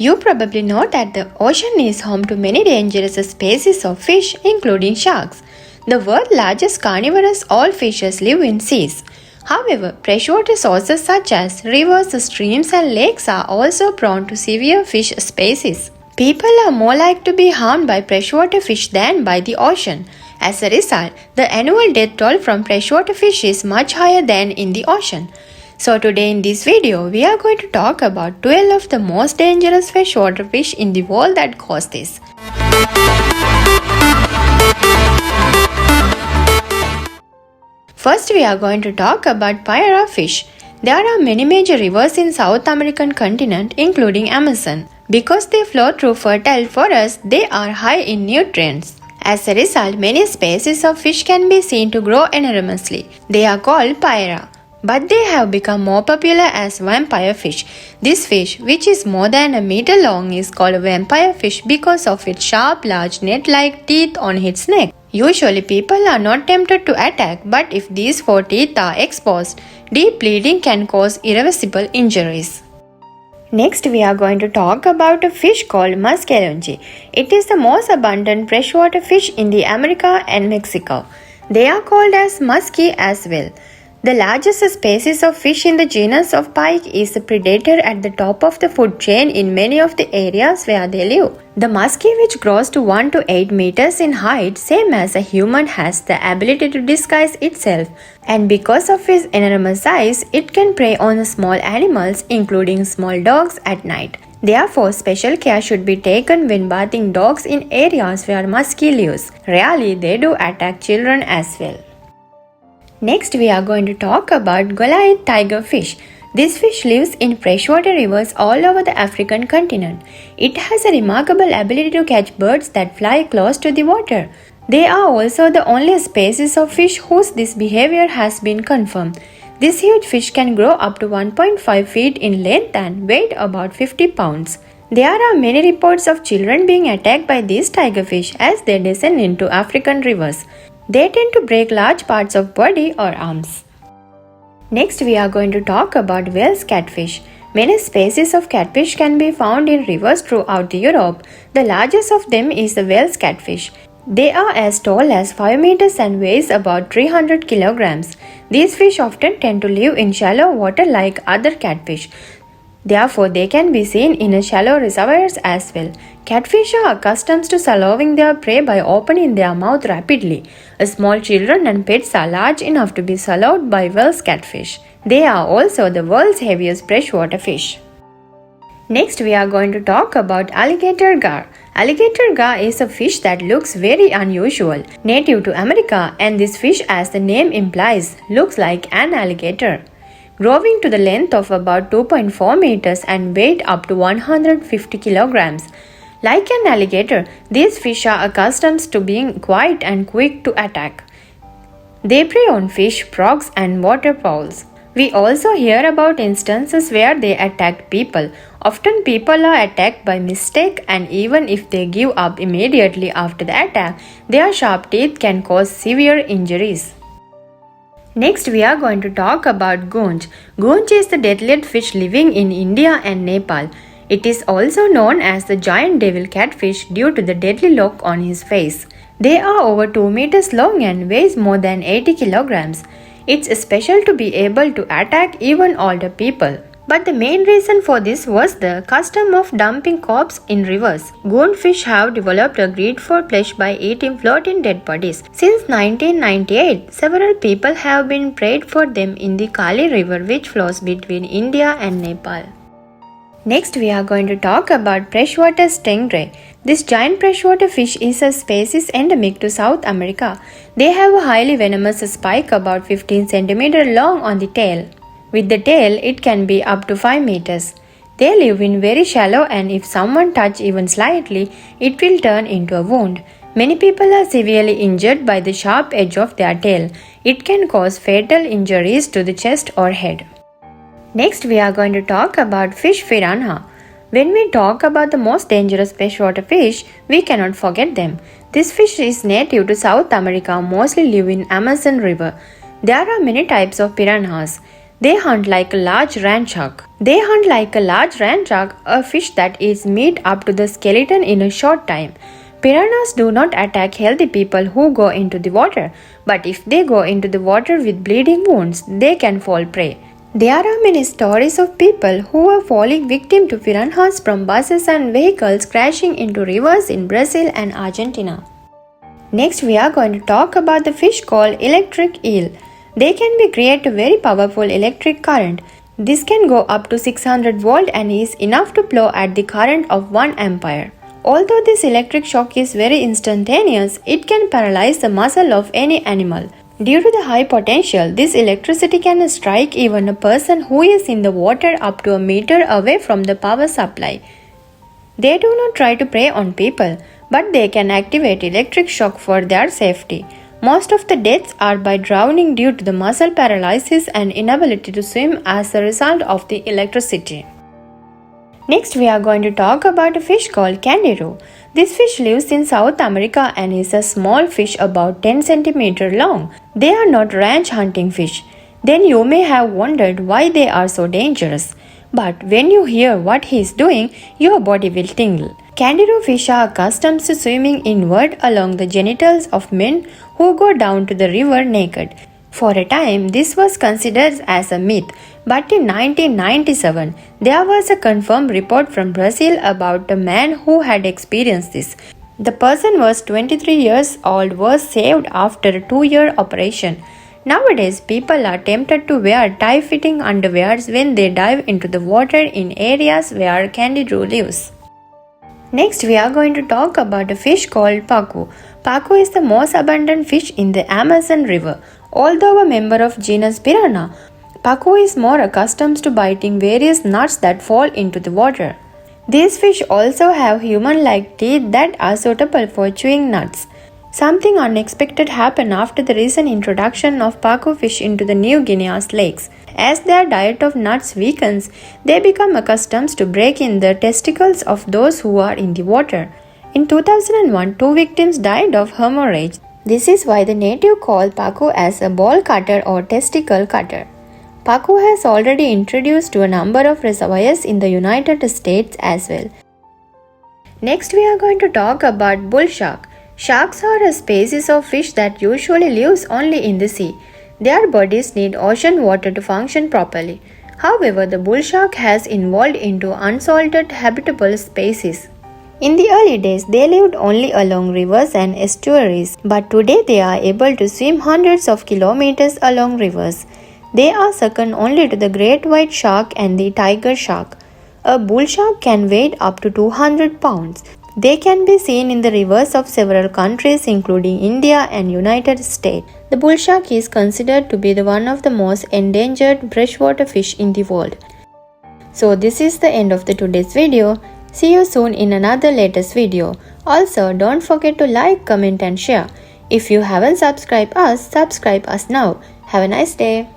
You probably know that the ocean is home to many dangerous species of fish, including sharks. The world's largest carnivorous all fishes live in seas. However, freshwater sources such as rivers, streams, and lakes are also prone to severe fish species. People are more likely to be harmed by freshwater fish than by the ocean. As a result, the annual death toll from freshwater fish is much higher than in the ocean. So today in this video, we are going to talk about 12 of the most dangerous freshwater fish in the world that cause this. First, we are going to talk about piranha fish. There are many major rivers in South American continent, including Amazon. Because they flow through fertile forests, they are high in nutrients. As a result, many species of fish can be seen to grow enormously. They are called piranha. But they have become more popular as vampire fish. This fish, which is more than a meter long, is called a vampire fish because of its sharp, large net-like teeth on its neck. Usually, people are not tempted to attack, but if these four teeth are exposed, deep bleeding can cause irreversible injuries. Next, we are going to talk about a fish called muscalonge. It is the most abundant freshwater fish in the America and Mexico. They are called as muskie as well. The largest species of fish in the genus of pike is the predator at the top of the food chain in many of the areas where they live. The muskie, which grows to 1 to 8 meters in height, same as a human, has the ability to disguise itself, and because of its enormous size, it can prey on small animals, including small dogs, at night. Therefore, special care should be taken when bathing dogs in areas where muskie lives. Rarely, they do attack children as well. Next, we are going to talk about Goliath tiger fish. This fish lives in freshwater rivers all over the African continent. It has a remarkable ability to catch birds that fly close to the water. They are also the only species of fish whose this behavior has been confirmed. This huge fish can grow up to 1.5 feet in length and weigh about 50 pounds. There are many reports of children being attacked by these tiger fish as they descend into African rivers. They tend to break large parts of body or arms. Next, we are going to talk about whale's catfish. Many species of catfish can be found in rivers throughout Europe. The largest of them is the whale's catfish. They are as tall as 5 meters and weighs about 300 kilograms. These fish often tend to live in shallow water like other catfish. Therefore, they can be seen in shallow reservoirs as well. Catfish are accustomed to swallowing their prey by opening their mouth rapidly. Small children and pets are large enough to be swallowed by whale's catfish. They are also the world's heaviest freshwater fish. Next, we are going to talk about alligator gar. Alligator gar is a fish that looks very unusual, native to America, and this fish, as the name implies, looks like an alligator. Growing to the length of about 2.4 meters and weight up to 150 kilograms. Like an alligator, these fish are accustomed to being quiet and quick to attack. They prey on fish, frogs, and waterfowls. We also hear about instances where they attack people. Often people are attacked by mistake, and even if they give up immediately after the attack, their sharp teeth can cause severe injuries. Next, we are going to talk about goonch. Goonch is the deadliest fish living in India and Nepal. It is also known as the giant devil catfish due to the deadly look on his face. They are over 2 meters long and weighs more than 80 kilograms. It's special to be able to attack even older people. But the main reason for this was the custom of dumping corpses in rivers. Goonfish have developed a greed for flesh by eating floating dead bodies. Since 1998, several people have been preyed for them in the Kali River, which flows between India and Nepal. Next, we are going to talk about freshwater stingray. This giant freshwater fish is a species endemic to South America. They have a highly venomous spike about 15 cm long on the tail. With the tail, it can be up to 5 meters. They live in very shallow, and if someone touches even slightly, it will turn into a wound. Many people are severely injured by the sharp edge of their tail. It can cause fatal injuries to the chest or head. Next, we are going to talk about fish piranha. When we talk about the most dangerous freshwater fish, we cannot forget them. This fish is native to South America, mostly live in Amazon River. There are many types of piranhas. They hunt like a large ram shark. A fish that eats meat up to the skeleton in a short time. Piranhas do not attack healthy people who go into the water, but if they go into the water with bleeding wounds, they can fall prey. There are many stories of people who were falling victim to piranhas from buses and vehicles crashing into rivers in Brazil and Argentina. Next, we are going to talk about the fish called electric eel. They can be create a very powerful electric current. This can go up to 600 volt and is enough to blow at the current of 1 ampere. Although this electric shock is very instantaneous, it can paralyze the muscle of any animal. Due to the high potential, this electricity can strike even a person who is in the water up to a meter away from the power supply. They do not try to prey on people, but they can activate electric shock for their safety. Most of the deaths are by drowning due to the muscle paralysis and inability to swim as a result of the electricity. Next, we are going to talk about a fish called kangaroo. This fish lives in South America and is a small fish about 10 cm long. They are not range hunting fish. Then you may have wondered why they are so dangerous. But when you hear what he is doing, your body will tingle. Kangaroo fish are accustomed to swimming inward along the genitals of men who go down to the river naked. For a time, this was considered as a myth, but in 1997, there was a confirmed report from Brazil about a man who had experienced this. The person was 23 years old, was saved after a 2-year operation. Nowadays, people are tempted to wear tight-fitting underwears when they dive into the water in areas where kangaroo lives. Next, we are going to talk about a fish called pacu. Pacu is the most abundant fish in the Amazon River. Although a member of genus Piranha, pacu is more accustomed to biting various nuts that fall into the water. These fish also have human-like teeth that are suitable for chewing nuts. Something unexpected happened after the recent introduction of pacu fish into the New Guinea's lakes. As their diet of nuts weakens, they become accustomed to break in the testicles of those who are in the water. In 2001, 2 victims died of hemorrhage. This is why the native call pacu as a ball cutter or testicle cutter. Pacu has already introduced to a number of reservoirs in the United States as well. Next, we are going to talk about bull shark. Sharks are a species of fish that usually lives only in the sea. Their bodies need ocean water to function properly. However, the bull shark has evolved into unsalted habitable spaces. In the early days, they lived only along rivers and estuaries, but today they are able to swim hundreds of kilometers along rivers. They are second only to the great white shark and the tiger shark. A bull shark can weigh up to 200 pounds. They can be seen in the rivers of several countries including India and United States. The bull shark is considered to be one of the most endangered freshwater fish in the world. So this is the end of today's video. See you soon in another latest video. Also, don't forget to like, comment and share. If you haven't subscribed us now. Have a nice day.